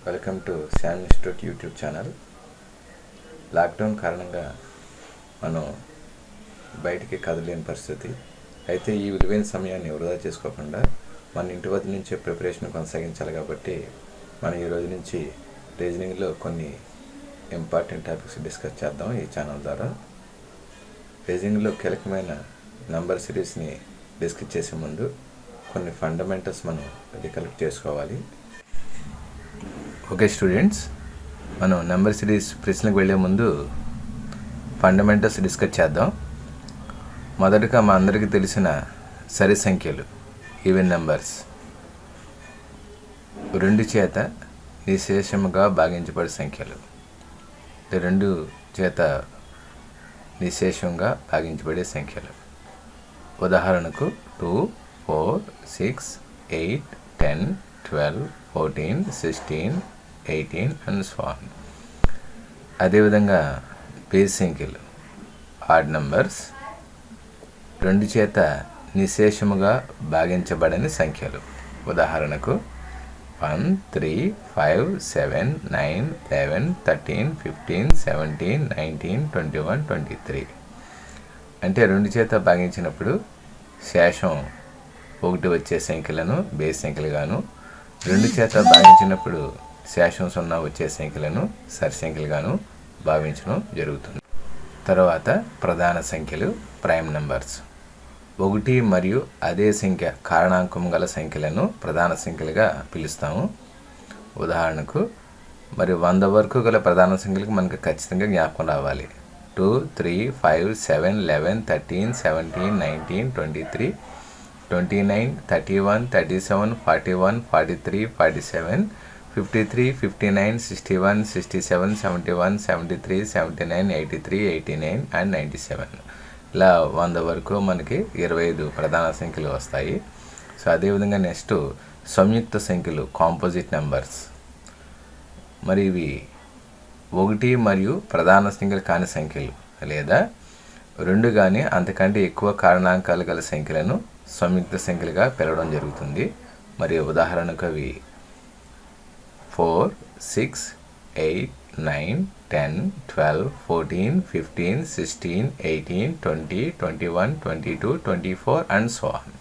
Welcome to Sam institute YouTube channel. Lockdown కారణంగా మనం బయటికి కదలేని పరిస్థితి. అయితే ఈ విలువైన సమయాన్ని వృధా చేసుకోకుండా మన ఇంటి వద్ద నుంచే ప్రిపరేషన్ కొనసాగించాలి. కాబట్టి మనం ఈ రోజు నుంచి రీజనింగ్లో కొన్ని ఇంపార్టెంట్ టాపిక్స్ డిస్కస్ చేద్దాం ఈ ఛానల్ ద్వారా. రీజనింగ్లో కీలకమైన నంబర్ సిరీస్ని డిస్కస్ చేసే ముందు కొన్ని ఫండమెంటల్స్ మనం రికలెక్ట్ చేసుకోవాలి. ఓకే స్టూడెంట్స్, మనం నెంబర్ సిరీస్ ప్రశ్నలకు వెళ్ళే ముందు ఫండమెంటల్స్ డిస్కస్ చేద్దాం. మొదటగా మా అందరికీ తెలిసిన సరి సంఖ్యలు, ఈవెన్ నెంబర్స్. 2 చేత నిశేషముగా భాగించబడే సంఖ్యలు, 2 చేత నిశేషంగా భాగించబడే సంఖ్యలు. ఉదాహరణకు 2, 4, 6, 8, 10, 12, 14, 16, 18 అండ్ సో ఆన్. అదేవిధంగా బేస్ సంఖ్యలు, ఆడ్ నంబర్స్, 2 చేత నిశేషముగా భాగించబడని సంఖ్యలు. ఉదాహరణకు 1, 3, 5, 7, 9, 11, 13, 15, 17, 19, 21, 23. అంటే 2 చేత భాగించినప్పుడు శేషం 1 వచ్చే సంఖ్యలను బేస్ సంఖ్యలుగాను, 2 చేత భాగించినప్పుడు శేషం 0 వచ్చే సంఖ్యలను సరి సంఖ్యలుగాను భావించడం జరుగుతుంది. తర్వాత ప్రధాన సంఖ్యలు, ప్రైమ్ నంబర్స్. 1 మరియు అదే సంఖ్య కారణాంకం గల సంఖ్యలను ప్రధాన సంఖ్యలుగా పిలుస్తాము. ఉదాహరణకు 100 వరకు గల ప్రధాన సంఖ్యలకు మనకు ఖచ్చితంగా జ్ఞాపకం రావాలి. 2, 3, 5, 7, 11, 13, 17, 19, 23, 29, 31, 37, 41, 43, 47, 53, 59, 61, 67, 71, 73, 79, 83, 89 అండ్ 97. ఇలా 100 వరకు మనకి 25 ప్రధాన సంఖ్యలు వస్తాయి. సో అదేవిధంగా నెక్స్ట్ సంయుక్త సంఖ్యలు, కాంపోజిట్ నెంబర్స్. మరి ఇవి 1 మరియు ప్రధాన సంఖ్యలు కాని సంఖ్యలు లేదా 2 కానీ అంతకంటే ఎక్కువ కారణాంకాలు గల సంఖ్యలను సంయుక్త సంఖ్యలుగా పిలవడం జరుగుతుంది. మరి ఉదాహరణకు అవి 4, 6, 8, 9, 10, 12, 14, 15, 16, 18, 20, 21, 22, 24 అండ్ సో ఆన్.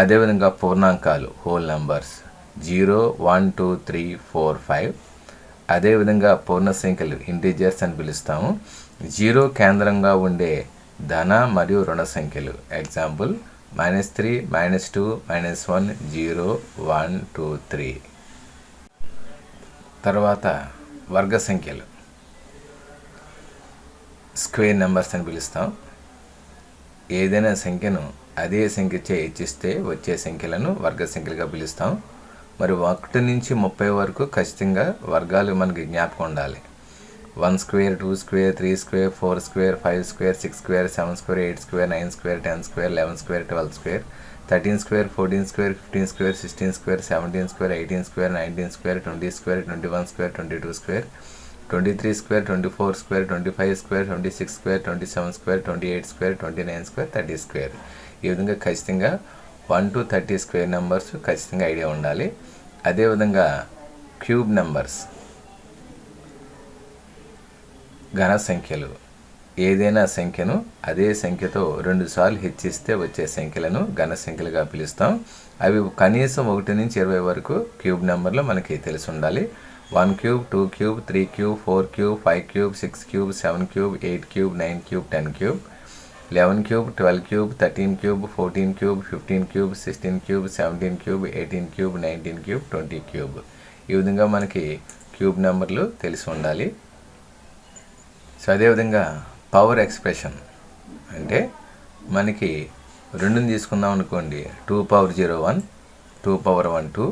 అదేవిధంగా పూర్ణాంకాలు, హోల్ నంబర్స్, 0, 1, 2, 3, 4, 5. అదేవిధంగా పూర్ణ సంఖ్యలు, ఇంటీజర్స్ అని పిలుస్తాము. 0 కేంద్రంగా ఉండే ధన మరియు రుణ సంఖ్యలు. ఎగ్జాంపుల్ -3, -2, -1, 0, 1, 2, 3. తర్వాత వర్గ సంఖ్యలు, స్క్వేర్ నెంబర్స్ అని పిలుస్తాం. ఏదైనా సంఖ్యను అదే సంఖ్యచే హెచ్చిస్తే వచ్చే సంఖ్యలను వర్గ సంఖ్యలుగా పిలుస్తాం. మరి 1 నుంచి 30 వరకు ఖచ్చితంగా వర్గాలు మనకి జ్ఞాపకం ఉండాలి. 1 square, 2 square, 3 square, 4 square, 5 square, 6 square, 7 square, 8 square, 9 square, 10 square, 11 square, 12 square, 13 square, 14 square, 15 square, 16 square, 17 square, 18 square, 19 square, 20 square, 21 square, 22 square, 23 square, 24 square, 25 square, 26 square, 27 square, 28 square, 29 square, 30 square. ఈ విధంగా ఖచ్చితంగా 1 to 30 స్క్వేర్ నెంబర్స్ ఖచ్చితంగా idea ఉండాలి. అదేవిధంగా cube numbers, ఘన సంఖ్యలు. ఏదైనా సంఖ్యను అదే సంఖ్యతో 2 సార్లు హెచ్చిస్తే వచ్చే సంఖ్యలను ఘన సంఖ్యలుగా పిలుస్తాం. అవి కనీసం 1 నుంచి 20 వరకు క్యూబ్ నెంబర్లు మనకి తెలిసి ఉండాలి. 1 cube, 2 cube, 3 cube, 4 cube, 5 cube, 6 cube, 7 cube, 8 cube, 9 cube, 10 cube, 11 cube, 12 cube, 13 cube, 14 cube, 15 cube, 16 cube, 17 cube, 18 cube, 19 cube, 20 cube. ఈ విధంగా మనకి క్యూబ్ నెంబర్లు తెలిసి ఉండాలి. సో అదేవిధంగా పవర్ ఎక్స్ప్రెషన్ అంటే మనకి 2ని తీసుకుందాం అనుకోండి. 2 power 0 1, 2 power 1 2,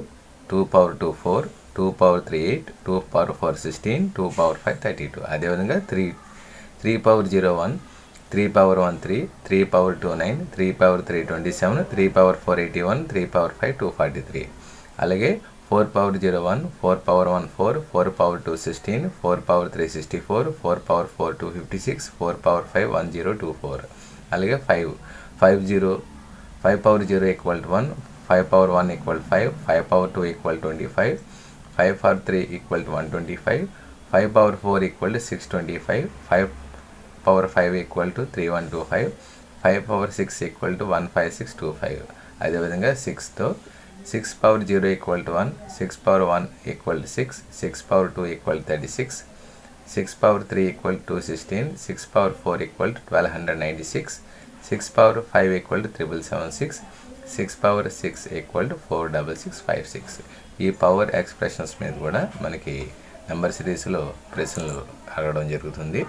2 power 2 4, 2 power 3 8, 2 power 4 16, 2 power 5 32. అదేవిధంగా 3 power 0 1, 3 power 1 3, 3 power 2 9, 3 power 3 27, 3 power 4 81, 3 power 5 243. అలాగే 4 power 0 1, 4 power 1 4, 4 power 2 16, 4 power 3 64, 4 power 4 256, 4 power 5 1024. అలాగే 5 power 0 equal to 1, 5 power 1 equal 5, 5 power 2 equal 25, 5 power 3 equal to 125, 5 power 4 equal to 625, 5 power 5 equal to 3125, 5 power 6 equal to 15625. అదేవిధంగా 6తో 6 power 0 equal to 1, 6 power 1 equal to 6, 6 power 2 equal to 36, 6 power 3 equal to 16, 6 power 4 equal to 1296, 6 power 5 equal to 7776, 6 power 6 equal to 46656. ఈ power expressions మీద కూడా మనకి number సిరీస్లో ప్రశ్నలు అడగడం జరుగుతుంది.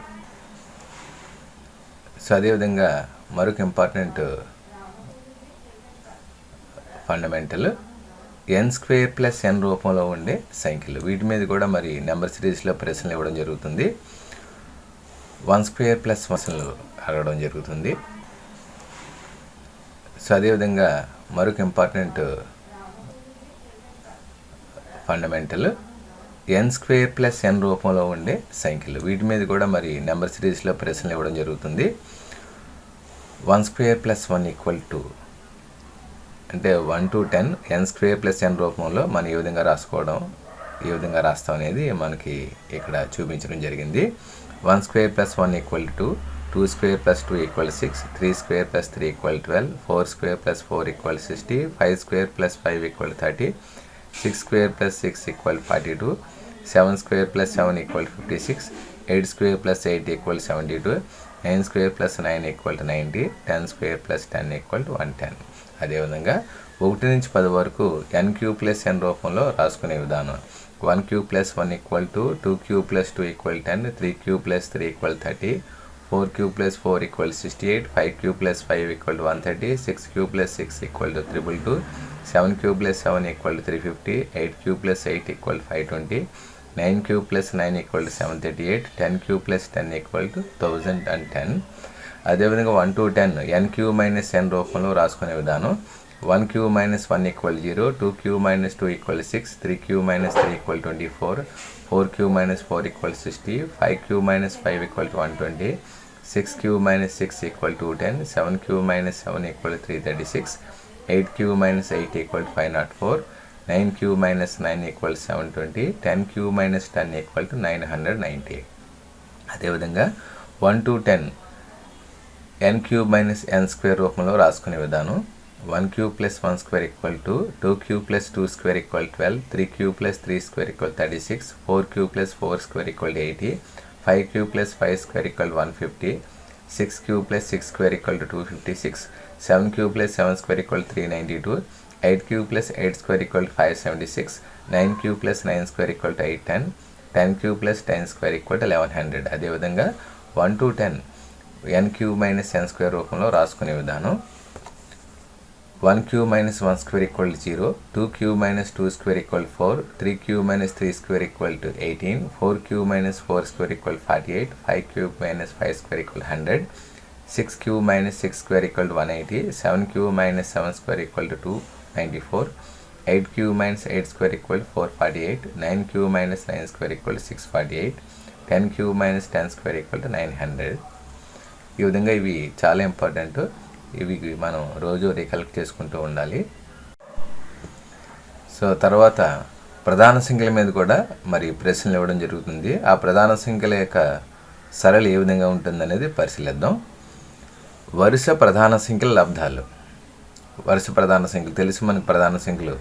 So అదేవిధంగా మరొక ఇంపార్టెంట్ ఫండమెంటల్ ఎన్ స్క్వేర్ ప్లస్ ఎన్ రూపంలో ఉండే సంఖ్యలు, వీటి మీద కూడా మరి నెంబర్ సిరీస్లో ప్రశ్నలు ఇవ్వడం జరుగుతుంది. 1 స్క్వేర్ ప్లస్ ప్రశ్నలు అడగడం జరుగుతుంది. సో అదేవిధంగా మరొక ఇంపార్టెంట్ ఫండమెంటల్ ఎన్ స్క్వేర్ ప్లస్ ఎన్ రూపంలో ఉండే సంఖ్యలు, వీటి మీద కూడా మరి నెంబర్ సిరీస్లో ప్రశ్నలు ఇవ్వడం జరుగుతుంది. 1 స్క్వేర్ ప్లస్ 1 ఈక్వల్ టు, అంటే 1 to 10 ఎన్ స్క్వేర్ ప్లస్ ఎన్ రూపంలో మనం ఏ విధంగా రాస్తాం అనేది మనకి ఇక్కడ చూపించడం జరిగింది. 1 square plus 1 equal to 2 square plus 2 equal 6, 3 square plus 3 equal 12, 4 square plus 4 equal 60, 5 square plus 5 equal 30, 6 square plus 6 equal 42, 7 square plus 7 equal 56, 8 square plus 8 equal 72, 9 square plus 9 equal 90, 10 square plus 10 equal 110. అదేవిధంగా 1 నుంచి 10 వరకు N Q plus ఎన్ రూపంలో రాసుకునే విధానం. 1 Q plus 1 equal to 2 Q plus 2 equal 10, 3 Q plus 3 equal 30, 4 Q plus 4 equal 68, 5 Q plus 5 equal 130, 6 Q plus 6 equal 222, 7 Q plus 7 equal 350, 8 Q plus 8 equal 520, 9 Q plus 9 equal 738, 10 Q plus 10 equal 1010. అదేవిధంగా 1 to 10 N Q minus ఎన్ రూపంలో రాసుకునే విధానం. 1 cube minus 1 equal 0, 2 cube minus 2 equal 6, 3 cube minus 3 equal 24, 4 cube minus 4 equal 60, 5 cube minus 5 equal 120, 6 cube minus 6 equal 210, 7 cube minus 7 equal 336, 8 cube minus 8 equal 504, 9 cube minus 9 equal 720, 10 cube minus 10 equal 990. అదేవిధంగా 1 to 10 n cube minus n square రూపంలో రాసుకునే విధానం. 1 cube plus 1 square equal to 2 cube plus 2 square equal 12, 3 cube plus 3 square equal 36, 4 cube plus 4 square equal 80, 5 cube plus 5 square equal 150, 6 cube plus 6 square equal 256, 7 cube plus 7 square equal 392, 8 cube plus 8 square equal 576, 9 cube plus 9 square equal 810, 10 cube plus 10 square equal 1100. అదేవిధంగా 1 to 10 n cube minus n square రూపంలో రాసుకునే విధానం. 1 cube minus 1 square equal 0, 2 cube minus 2 square equal 4, 3 cube minus 3 square equal 18, 4 cube minus 4 square equal 48, 5 cube minus 5 square equal 100, 6 cube minus 6 square equal 180, 7 cube minus 7 square equal 294, 8 cube minus 8 square equal 448, 9 cube minus 9 square equal 648, 10 cube minus 10 square equal 900. ఈ విధంగా ఇవి చాలా important. ఇవి మనం రోజు recollect చేసుకుంటూ ఉండాలి. So తర్వాత ప్రధాన సంఖ్యల మీద కూడా మరి ప్రశ్నలు ఇవ్వడం జరుగుతుంది. ఆ ప్రధాన సంఖ్యల యొక్క సరళి ఏ విధంగా ఉంటుందనేది పరిశీలిద్దాం. వరుస ప్రధాన సంఖ్యల లబ్ధాలు. వరుస ప్రధాన సంఖ్యలు తెలుసు మనకు. ప్రధాన సంఖ్యలు,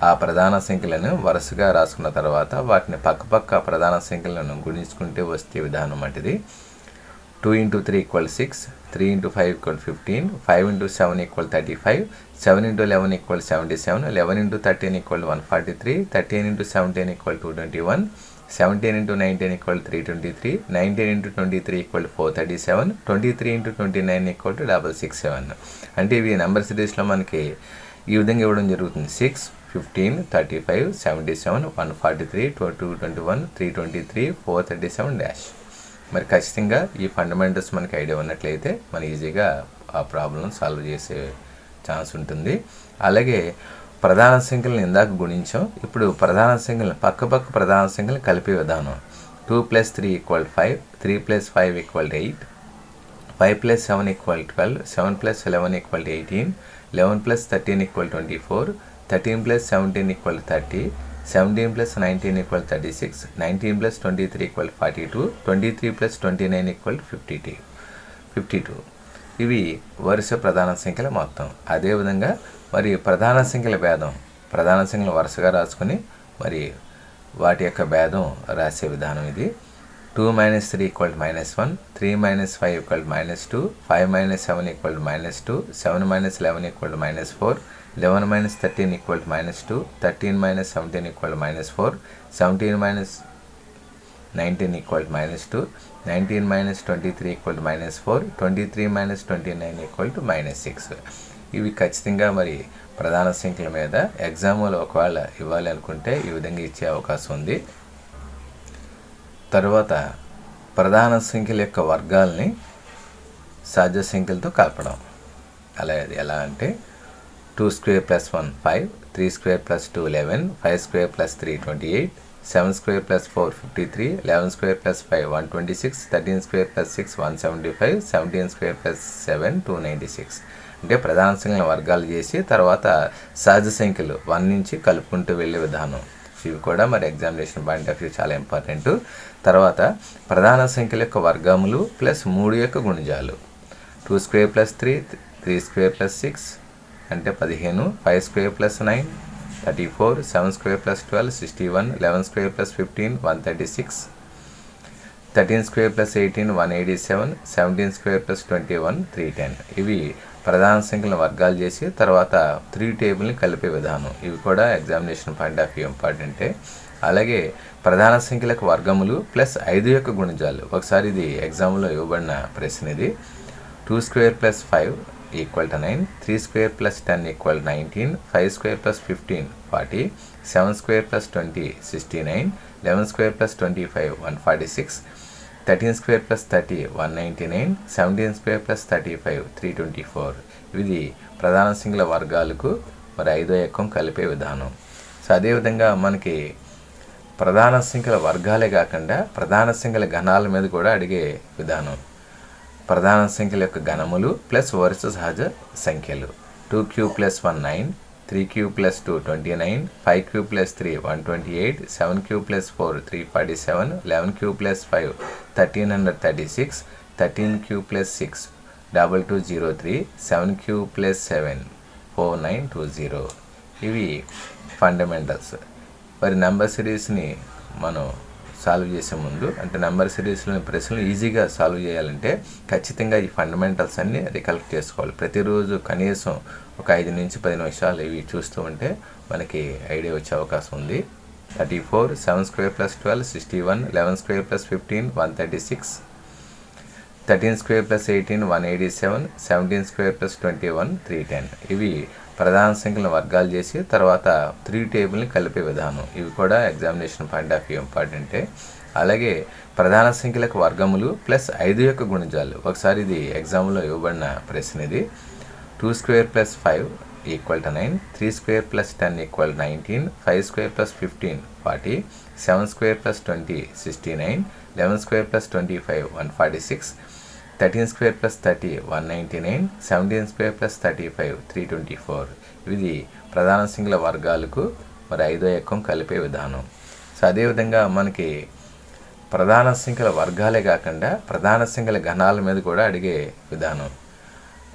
ఆ ప్రధాన సంఖ్యలను వరుసగా రాసుకున్న తర్వాత వాటిని పక్కపక్క ప్రధాన సంఖ్యలను గుణించుకుంటే వస్తే విధానం వంటిది. 2 into 3 equals 6, 3 into 5 equals 15, 5 into 7 equals 35, 7 into 11 equals 77, 11 into 13 equals 143, 13 into 17 equals 221, 17 into 19 equals 323, 19 into 23 equals 437, 23 into 29 equals 667. అంటే ఇవి నెంబర్ సిరీస్లో మనకి ఈ విధంగా ఇవ్వడం జరుగుతుంది. 6, 15, 35, 77, 143, 221, 323, 437 డాష్. మరి ఖచ్చితంగా ఈ ఫండమెంటల్స్ మనకి ఐడియా ఉన్నట్లయితే మనం ఈజీగా ఆ ప్రాబ్లం సాల్వ్ చేసే ఛాన్స్ ఉంటుంది. అలాగే ప్రధాన సంఖ్యలను ఇందాక గుణించాం. ఇప్పుడు ప్రధాన సంఖ్యలను పక్కపక్క ప్రధాన సంఖ్యలను కలిపే విధానం. 2 + 3 = 5, 3 + 5 = 8, 5 + 7 = 12, 7 + 11 = 18, 11 + 13 = 24, 13 + 17 = 30, 17 plus 19 equal 36, 19 plus 23 equal 42, 23 plus 29 equal 52. ఇవి వరుస ప్రధాన సంఖ్యల మొత్తం. అదేవిధంగా మరి ప్రధాన సంఖ్యల భేదం, ప్రధాన సంఖ్యలు వరుసగా రాసుకొని మరి వాటి యొక్క భేదం రాసే విధానం ఇది. 2 minus 3 equal to -1, 3 minus 5 equal to -2, 5 minus 7 equal to -2, 7 minus 11 equal to -4, 11 minus 13 equal to -2, 13 minus 17 equal to -4, 17 minus 19 equal to -2, 19 minus 23 equal to -4, 23 minus 29 equal to -6. ఇవి ఖచ్చితంగా మరి ప్రధాన సంఖ్యల మీద ఎగ్జామ్లో ఒకవేళ ఇవ్వాలి అనుకుంటే ఈ విధంగా ఇచ్చే అవకాశం ఉంది. తరువాత ప్రధాన సంఖ్యల యొక్క వర్గాల్ని సాధ్య సంఖ్యలతో కలపడం. ఎలా అంటే 2 square plus 1 5, 3 square plus 2 11, 5 square plus 3 28, 7 square plus 4 53, 11 square plus 5 126, 13 square plus 6 175, 17 square plus 7 296. అంటే ప్రధాన సంఖ్యల వర్గాలు చేసి తర్వాత సహజ సంఖ్యలు 1 నుంచి కలుపుకుంటూ వెళ్ళే విధానం. ఇవి కూడా మరి ఎగ్జామినేషన్ పాయింట్ ఆఫ్ వ్యూ చాలా ఇంపార్టెంట్. తర్వాత ప్రధాన సంఖ్యల యొక్క వర్గములు ప్లస్ 3 యొక్క గుణిజాలు. 2 square plus 3, 3 square plus 6 అంటే 15, 5 square plus 9 34, 7 square plus 12 61, 11 square plus 15 136, 13 square plus 18 187, 17 square plus 21 310. ఇవి ప్రధాన సంఖ్యల వర్గాలు చేసి తర్వాత 3 టేబుల్ని కలిపే విధానం. ఇవి కూడా ఎగ్జామినేషన్ పాయింట్ ఆఫ్ వ్యూ ఇంపార్టెంటే. అలాగే ప్రధాన సంఖ్యలకు వర్గములు ప్లస్ 5 యొక్క గుణిజాలు. ఒకసారి ఇది ఎగ్జామ్లో ఇవ్వబడిన ప్రశ్న ఇది. 2 square plus 5 equal to 9, 3 square plus 10 equal to 19, 5 square plus 15 40, 7 square plus 20 69, 11 square plus 25 146, 13 square plus 30 199, 17 square plus 35 324. ఇది ప్రధాన సంఖ్యల వర్గాలకు మరి 5వ ఎక్కం కలిపే విధానం. సో అదేవిధంగా మనకి ప్రధాన సంఖ్యల వర్గాలే కాకుండా ప్రధాన సంఖ్యల గణాల మీద కూడా అడిగే విధానం. ప్రధాన సంఖ్యల యొక్క గణములు ప్లస్ వరుస సహజ సంఖ్యలు. 2³ plus 1 9, 3³ plus 2 29, 5³ plus 3 128, 7³ plus 4 347, 11³ plus 5 1336, 13³ plus 6 2203, 7³ plus 7 4920. ఇవి ఫండమెంటల్స్. మరి నెంబర్ సిరీస్ని మనం సాల్వ్ చేసే ముందు అంటే నెంబర్ సిరీస్లోని ప్రశ్నలు ఈజీగా సాల్వ్ చేయాలంటే ఖచ్చితంగా ఈ ఫండమెంటల్స్ అన్నీ రికలెక్ట్ చేసుకోవాలి. ప్రతిరోజు కనీసం ఒక 5 నుంచి 10 నిమిషాలు ఇవి చూస్తూ ఉంటే మనకి ఐడియా వచ్చే అవకాశం ఉంది. 34, 7 square plus 12 61, 11 square plus 15 136, 13 square plus 18 187, 17 square plus 21 310. ఇవి ప్రధాన సంఖ్యల వర్గాలు చేసి తర్వాత 3 టేబుల్ని కలిపే విధానం. ఇవి కూడా ఎగ్జామినేషన్ పాయింట్ ఆఫ్ వ్యూ ఇంపార్టెంటే. అలాగే ప్రధాన సంఖ్యలకు వర్గములు ప్లస్ 5 యొక్క గుణిజాలు. ఒకసారి ఇది ఎగ్జామ్లో ఇవ్వబడిన ప్రశ్న ఇది. 2 square plus 5 equal to 9, 3 square plus 10 equal to 19, 5 square plus 15 40, 7 square plus 20 69, 11 square plus 25 146, 13 square plus 30 199, 17 square plus 35 324. ఇది ప్రధాన సంఖ్యల వర్గాలకు మరి 5వ ఎక్కం కలిపే విధానం. సో అదేవిధంగా మనకి ప్రధాన సంఖ్యల వర్గాలే కాకుండా ప్రధాన సంఖ్యల గణాల మీద కూడా అడిగే విధానం.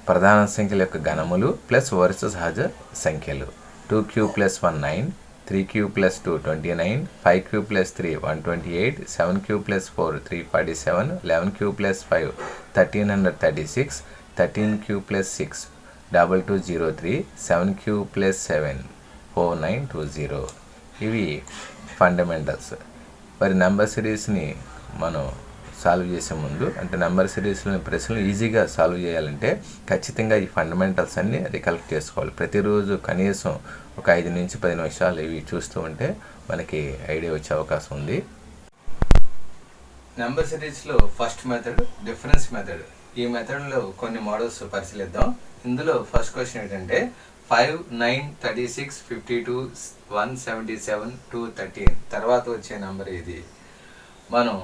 ప్రధాన సంఖ్యల యొక్క గణములు ప్లస్ వరుస సహజ సంఖ్యలు. 2³ plus 1 9, 3³ plus 2 29, 5³ plus 3 128, 7³ plus 4 347, 11³ plus 5 1336, 13³ plus 6 2203, 7³ plus 7 4920. ఇవి ఫండమెంటల్స్. మరి నెంబర్ సిరీస్ని మనం సాల్వ్ చేసే ముందు అంటే నెంబర్ సిరీస్లోని ప్రశ్నలు ఈజీగా సాల్వ్ చేయాలంటే ఖచ్చితంగా ఈ ఫండమెంటల్స్ అన్నీ రికలెక్ట్ చేసుకోవాలి. ప్రతిరోజు కనీసం ఒక 5 నుంచి 10 నిమిషాలు ఇవి చూస్తూ ఉంటే మనకి ఐడియా వచ్చే అవకాశం ఉంది. నెంబర్ సిరీస్లో ఫస్ట్ మెథడ్ డిఫరెన్స్ మెథడ్. ఈ మెథడ్లో కొన్ని మోడల్స్ పరిశీలిద్దాం. ఇందులో ఫస్ట్ క్వశ్చన్ ఏంటంటే 5 9 36 52 177 213 తర్వాత వచ్చే నెంబర్ ఇది. మనం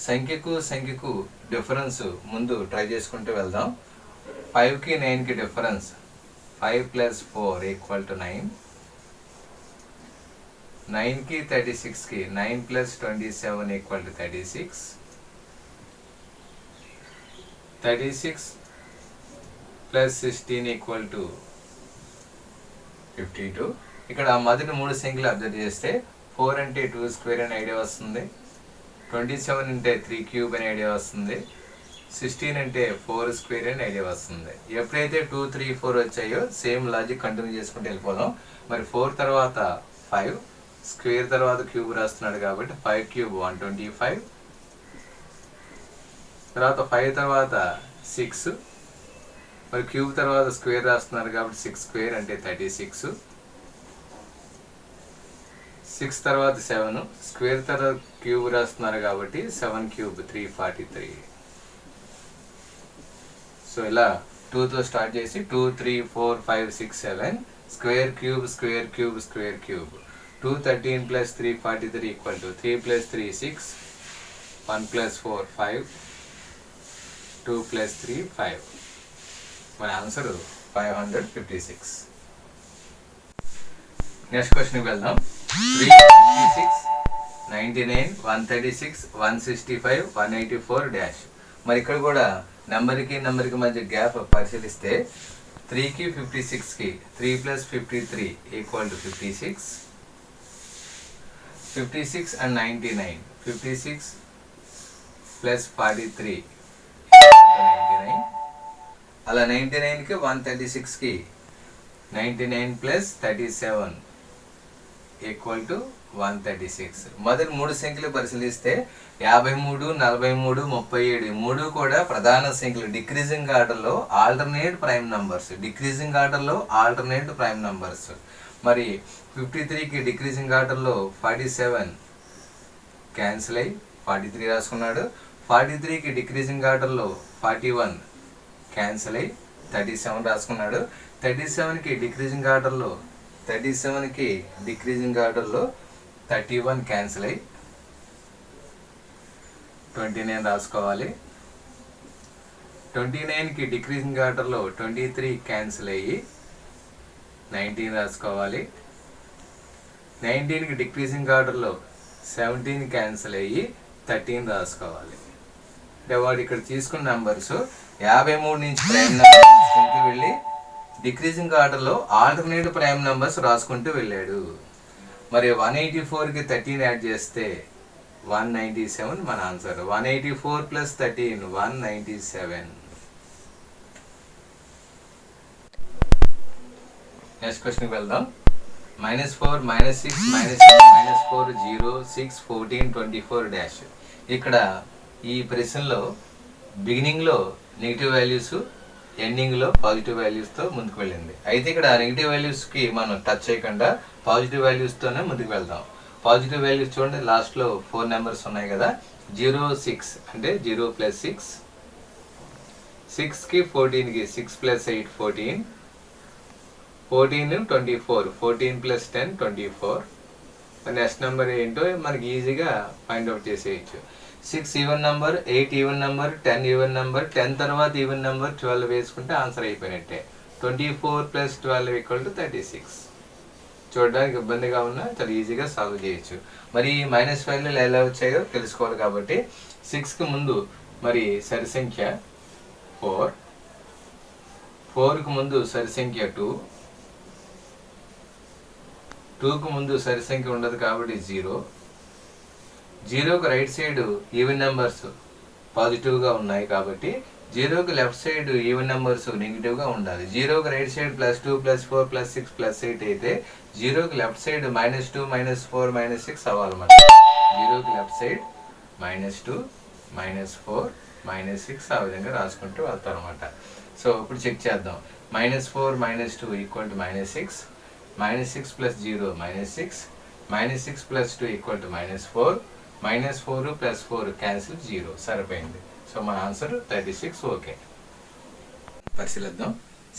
సంఖ్యకు డిఫరెన్స్ ముందు ట్రై చేసుకుంటూ వెళ్దాం. 5కి 9కి డిఫరెన్స్ 5 + 4 = 9. 9కి 36కి 9 + 27 = 36. 36 + 16 = 52. ఇక్కడ మొదటి 3 సంఖ్యలు అబ్జర్వ్ చేస్తే 4 అంటే 2 స్క్వేర్ అనే ఐడియా వస్తుంది, 27 అంటే 3 క్యూబ్ అనే ఐడియా వస్తుంది, 16 అంటే 4 స్క్వేర్ అనే ఐడియా వస్తుంది. ఎప్పుడైతే 2, 3, 4 వచ్చాయో సేమ్ లాజిక్ కంటిన్యూ చేసుకుంటూ వెళ్ళిపోదాం. మరి 4 తర్వాత 5 స్క్వేర్ తర్వాత క్యూబ్ రాస్తున్నాడు కాబట్టి 5 క్యూబ్ 125. తర్వాత 5 తర్వాత 6 మరి క్యూబ్ తర్వాత స్క్వేర్ రాస్తున్నారు కాబట్టి 6 స్క్వేర్ అంటే 36. 6 తర్వాత 7 స్క్వేర్ తర్వాత క్యూబ్ రాస్తున్నారు కాబట్టి 7 క్యూబ్ 343. సో ఇలా 2తో స్టార్ట్ చేసి 2, 3, 4, 5, 6, 7 square cube square cube square cube 213 + 343 = 3 + 3 6, 1 + 4 5, 2 + 3 5. మన ఆన్సర్ 556. నెక్స్ట్ క్వశ్చన్కి వెళ్దాం. 356, 99, 136, 165, 184 డాష్. మరి ఇక్కడ కూడా నెంబర్కి మధ్య గ్యాప్ పరిశీలిస్తే 3కి 56కి 3 + 53 = 56. 56 and 99, 56 + 43 99. అలా 99కి 136కి 99 + 37 = 136. మొదటి 3 సంఖ్యలు పరిశీలిస్తే 53, 43, 37 మూడు కూడా ప్రధాన సంఖ్యలు డిక్రీజింగ్ ఆర్డర్లో ఆల్టర్నేట్ ప్రైమ్ నంబర్స్. మరి 53కి డిక్రీజింగ్ ఆర్డర్లో 47 క్యాన్సిల్ అయ్యి 43 రాసుకున్నాడు. 43కి డిక్రీజింగ్ ఆర్డర్లో 41 క్యాన్సిల్ అయ్యి 37 రాసుకున్నాడు. 37కి డిక్రీజింగ్ ఆర్డర్లో 31 క్యాన్సిల్ అయ్యి 29 రాసుకోవాలి. 29కి డిక్రీజింగ్ ఆర్డర్లో 23 క్యాన్సిల్ అయ్యి 19 రాసుకోవాలి. 19కి డిక్రీజింగ్ ఆర్డర్లో 17 క్యాన్సిల్ అయ్యి 13 రాసుకోవాలి. అంటే వాడు ఇక్కడ తీసుకున్న నంబర్స్ 53 నుంచి ప్రైమ్ నెంబర్ రాసుకుంటూ వెళ్ళి డిక్రీజింగ్ ఆర్డర్లో ఆల్టర్నేటివ్ ప్రైమ్ నెంబర్స్ రాసుకుంటూ వెళ్ళాడు. మరి 184కి 13 యాడ్ చేస్తే 197 మన ఆన్సర్. 184 + 13 197. నెక్స్ట్ క్వశ్చన్కి వెళ్దాం. -4, -6, -6, -4, 0, 6, 14, 24 డాష్. ఇక్కడ ఈ ప్రశ్నలో బిగినింగ్లో నెగిటివ్ వాల్యూస్, ఎండింగ్లో పాజిటివ్ వాల్యూస్తో ముందుకు వెళ్ళింది. అయితే ఇక్కడ నెగిటివ్ వాల్యూస్కి మనం టచ్ చేయకుండా పాజిటివ్ వాల్యూస్తోనే ముందుకు వెళ్దాం. పాజిటివ్ వాల్యూస్ చూడండి, లాస్ట్లో 4 నెంబర్స్ ఉన్నాయి కదా. 0, 6 అంటే 0 + 6, 6కి 14కి 6 + 8 14, 14 24, 14 + 10 24. నెక్స్ట్ నెంబర్ ఏంటో మనకి ఈజీగా ఫైండ్ అవుట్ చేసేయచ్చు. 6 even number, 8 even number, 10 even number, 10 తర్వాత ఈవెన్ నెంబర్ 12 వేసుకుంటే ఆన్సర్ అయిపోయినట్టే. 24 + 12 = 36. చూడడానికి ఇబ్బందిగా ఉన్నా చాలా ఈజీగా సాల్వ్ చేయొచ్చు. మరి మైనస్ వాల్యూలు ఎలా వచ్చాయో తెలుసుకోవాలి కాబట్టి 6కి ముందు మరి సరి సంఖ్య 4, 4కి ముందు సరి సంఖ్య 2, 2కి ముందు సరి సంఖ్య ఉండదు కాబట్టి 0, 0కి రైట్ సైడ్ ఈవెన్ నెంబర్స్ పాజిటివ్గా ఉన్నాయి కాబట్టి 0కి లెఫ్ట్ సైడ్ ఈవెన్ నెంబర్స్ నెగిటివ్గా ఉండాలి. 0కి రైట్ సైడ్ +2 +4 +6 +8 అయితే 0కి లెఫ్ట్ సైడ్ -2 -4 -6 అవ్వాలన్నమాట. 0కి లెఫ్ట్ సైడ్ -2 -4 -6 ఆ విధంగా రాసుకుంటూ వెళ్తారు అనమాట. సో ఇప్పుడు చెక్ చేద్దాం. -4 - 2 = -6, -6 + 0 -6, -6 + 2 = -4, -4 + 4 క్యాన్సిల్ 0 సరిపోయింది. సో మన ఆన్సర్ 36. ఓకే, పరిశీలిద్దాం.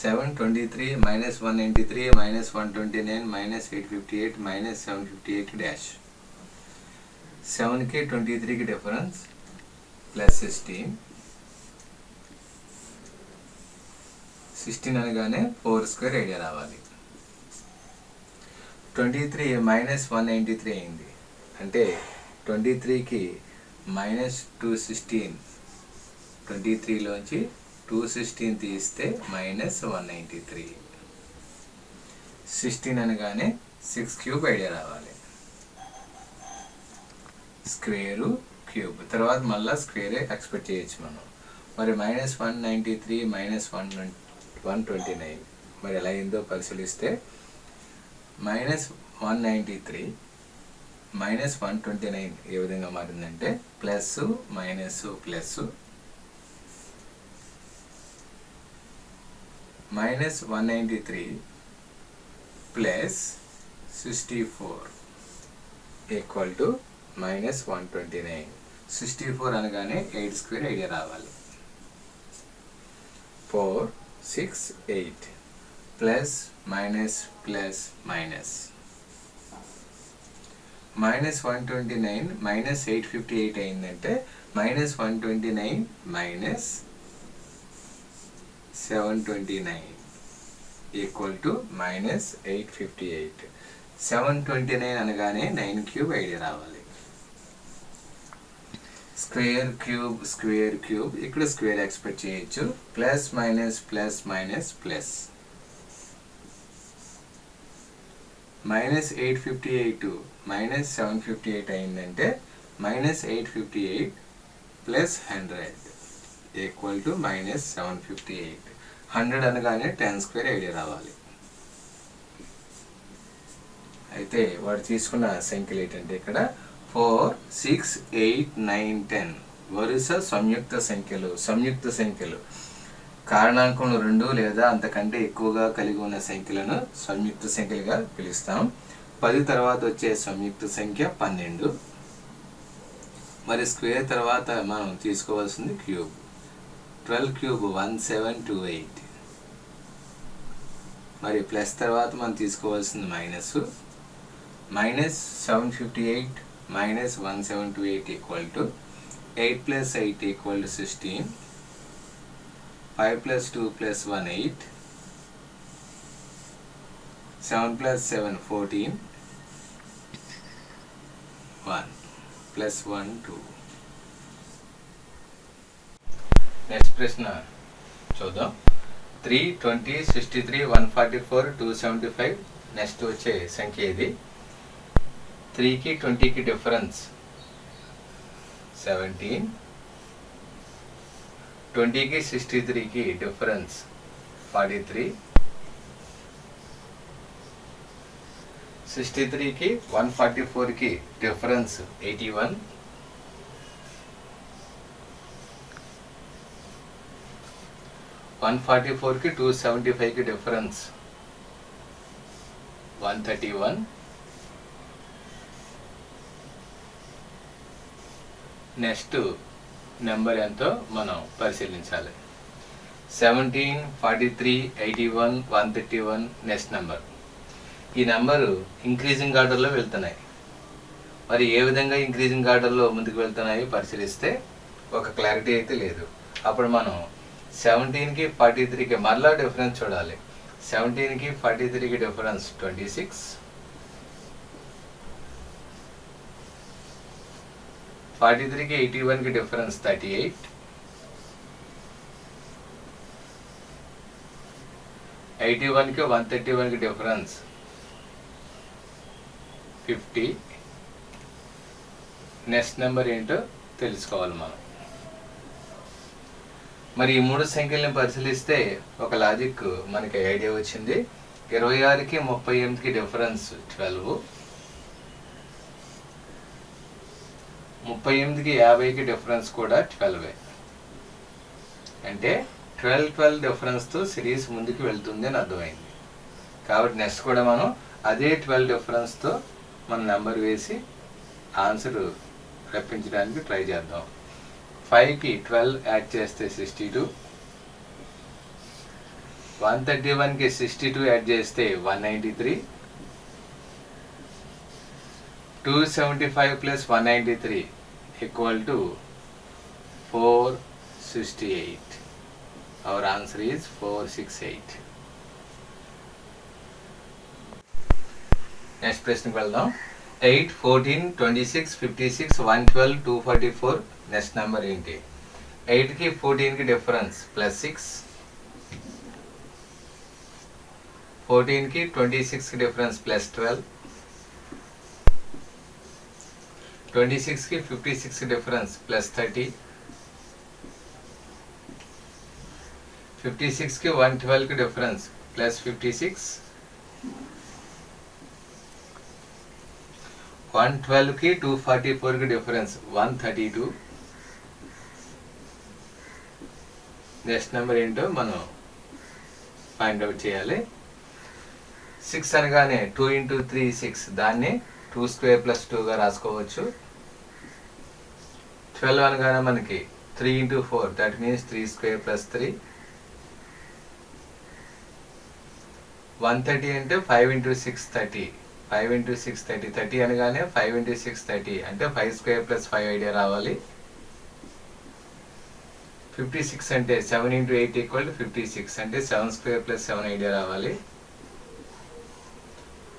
723 - 193 - 129 - 858 - 758 డాష్. 7కి 23కి డిఫరెన్స్ +16, 16 అనగానే 4 స్క్వేర్ ఐడియా రావాలి. 23 మైనస్ 193 అయింది. అంటే 23కి మైనస్ 216, 23లోంచి 216 తీస్తే మైనస్ 193. 16 అనగానే 6 క్యూబ్ ఐడియా రావాలి. స్క్వేరు క్యూబ్ తర్వాత మళ్ళీ స్క్వేరే ఎక్స్పెక్ట్ చేయొచ్చు మనం. మరి మైనస్ 193 మైనస్ 129 మరి ఎలా అయిందో పరిశీలిస్తే మైనస్ 193 మైనస్ 129 ఏ విధంగా మారిందంటే plus minus plus minus 193 plus 64 equal to minus 129. 64 అనగానే 8 స్క్వేర్ ఐడియా రావాలి. 4 6 8 plus minus plus minus minus 129 minus 858 అయిందంటే minus 129 minus 729 equal to minus 858. 729 అనగానే 9 క్యూబ్ ఐడియా రావాలి. స్క్వేర్ క్యూబ్ స్క్వేర్ క్యూబ్ ఇక్కడ స్క్వేర్ ఎక్స్పెక్ట్ చేయొచ్చు. Plus minus plus minus plus minus 858 minus 758 అయిందంటే minus 858 plus 100 equal to minus 758. 100 అనగానే 10 square idea రావాలి. అయితే వాడు తీసుకున్న సంఖ్యలు ఏంటంటే ఇక్కడ 4 6 8 9 10 వరుస సంయుక్త సంఖ్యలు కారణాంకం 2 లేదా అంతకంటే ఎక్కువగా కలిగి ఉన్న సంఖ్యలను సంయుక్త సంఖ్యలుగా పిలుస్తాం. 10 తర్వాత వచ్చే సంయుక్త సంఖ్య 12. మరి స్క్వేర్ తర్వాత మనం తీసుకోవాల్సింది క్యూబ్. 12 క్యూబ్ 1728. మరి ప్లస్ తర్వాత మనం తీసుకోవాల్సింది minus 758 minus 1728 equal to 8 plus 8 equal to 16. 5 plus 2 plus 1 8. 7 plus 7 14. 1 plus 1 2. Next ప్రశ్న చూద్దాం. 3 20 63 144 275 నెక్స్ట్ వచ్చే సంఖ్య ఇది. 3కి 20కి డిఫరెన్స్ 17. 20కి 63కి డిఫరెన్స్ 43. 63కి 144కి డిఫరెన్స్ 81. 144కి 275కి డిఫరెన్స్ 131. నెక్స్ట్ నెంబర్ ఎంతో మనం పరిశీలించాలి. 17 43 81 131 నెక్స్ట్ నెంబర్. ఈ నెంబరు ఇంక్రీజింగ్ ఆర్డర్లో వెళ్తున్నాయి. మరి ఏ విధంగా ఇంక్రీజింగ్ ఆర్డర్లో ముందుకు వెళ్తున్నాయి పరిశీలిస్తే ఒక క్లారిటీ అయితే లేదు. అప్పుడు మనం 17కి 43కి మరలా డిఫరెన్స్ చూడాలి. 17కి 43కి డిఫరెన్స్ 26. 43కి 81కి డిఫరెన్స్ 38. 81కి 131కి డిఫరెన్స్ 50. నెక్స్ట్ నెంబర్ ఏంటో తెలుసుకోవాలి మనం. మరి ఈ మూడు సంఖ్యలను పరిశీలిస్తే ఒక లాజిక్ మనకి ఐడియా వచ్చింది. 26కి 38కి డిఫరెన్స్ 12. 38కి 50కి డిఫరెన్స్ కూడా 12. అంటే 12 డిఫరెన్స్తో సిరీస్ ముందుకు వెళ్తుంది అని అర్థమైంది. కాబట్టి నెక్స్ట్ కూడా మనం అదే 12 డిఫరెన్స్తో మన నెంబర్ వేసి ఆన్సర్ రప్పించడానికి ట్రై చేద్దాం. 5కి 12 యాడ్ చేస్తే 62. 131కి 62 యాడ్ చేస్తే 193. 275 plus 193 equal to 468. Our answer is 468. Next ప్రశ్నకి వెళ్దాం. 8, 14, 26, 56, 112, 244 నెక్స్ట్ నెంబర్ ఏంటి? 8కి 14కి డిఫరెన్స్ +6, 14కి 26కి డిఫరెన్స్ +12, 26కి 56కి డిఫరెన్స్ +30, 56కి 112కి డిఫరెన్స్ +56, 112కి 244కి డిఫరెన్స్ 132. నెక్స్ట్ నెంబర్ ఏంటో మనం ఫైండ్ అవుట్ చేయాలి. 6 అనగానే 2 × 3 6, దాన్ని 2² + 2గా రాసుకోవచ్చు. 12 అనగానే మనకి 3 × 4, దట్ మీన్స్ 3² + 3. 130 అంటే 5 × 6 30, 5 × 6 30, 30 అనగానే 5 × 6 30 అంటే 5² + 5 ఐడియా రావాలి. 56 అంటే 7 × 8 = 56 అంటే 7² + 7 ఐడియా రావాలి.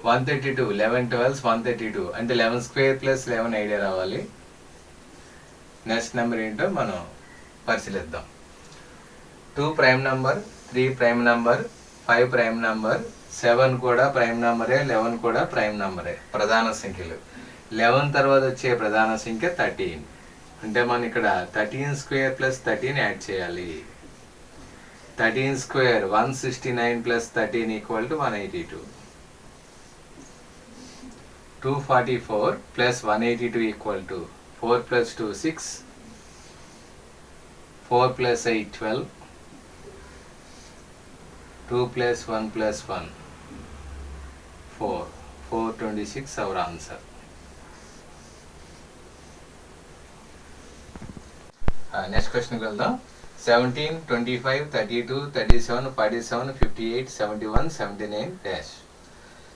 132, 11 12 132 అంటే 11² + 11 ఐడియా రావాలి. నెక్స్ట్ నెంబర్ ఏంటో మనం పరిశీలిద్దాం. 2 prime number, 3 prime number, 5 prime number, 7 కూడా ప్రైమ్ నంబరే, 11 కూడా ప్రైమ్ నంబరే, ప్రధాన సంఖ్యలు. 11 తర్వాత వచ్చే ప్రధాన సంఖ్య 13. అంటే మనం ఇక్కడ 13² + 13 యాడ్ చేయాలి. 13² 169 + 13 = 182. 244 + 182 = 4 + 2 6, 4 + 8 12, 2 + 1 + 1 4, 426 our answer. నెక్స్ట్ క్వశ్చన్కి వెళ్దాం. 17, 25, 32, 37, 47, 58, 71, 79 డాష్.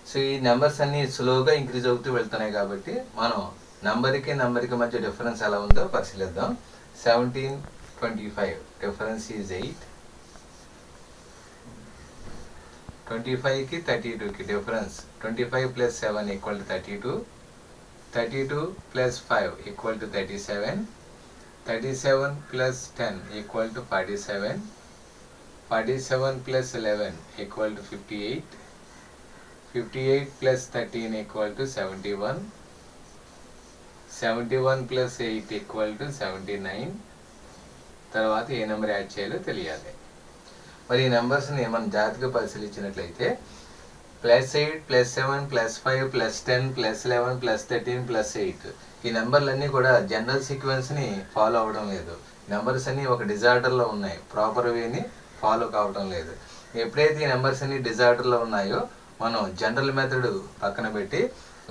సో ఈ నెంబర్స్ అన్నీ స్లోగా ఇంక్రీజ్ అవుతూ వెళ్తున్నాయి కాబట్టి మనం నెంబర్కి మధ్య డిఫరెన్స్ ఎలా ఉందో పరిశీలిద్దాం. 17, 25 డిఫరెన్స్ ఈజ్ 8. 25కి 32కి డిఫరెన్స్ 25 + 7 = 32, 32 + 5 = 37, 37 + 10 = 47, 47 + 11 = 58, 58 + 13 = 71, 71 + 8 = 79. తర్వాత ఏ నెంబర్ యాడ్ చేయాలో తెలియాలి. మరి ఈ నెంబర్స్ని మనం జాగ్రత్తగా పరిశీలించినట్లయితే +8 +7 +5 +10 +11 +13 +8 ఈ నెంబర్లన్నీ కూడా జనరల్ సీక్వెన్స్ని ఫాలో అవ్వడం లేదు. నెంబర్స్ అన్నీ ఒక డిజార్డర్లో ఉన్నాయి, ప్రాపర్ వేని ఫాలో కావడం లేదు. ఎప్పుడైతే ఈ నెంబర్స్ అన్ని డిజార్డర్లో ఉన్నాయో మనం జనరల్ మెథడ్ పక్కన పెట్టి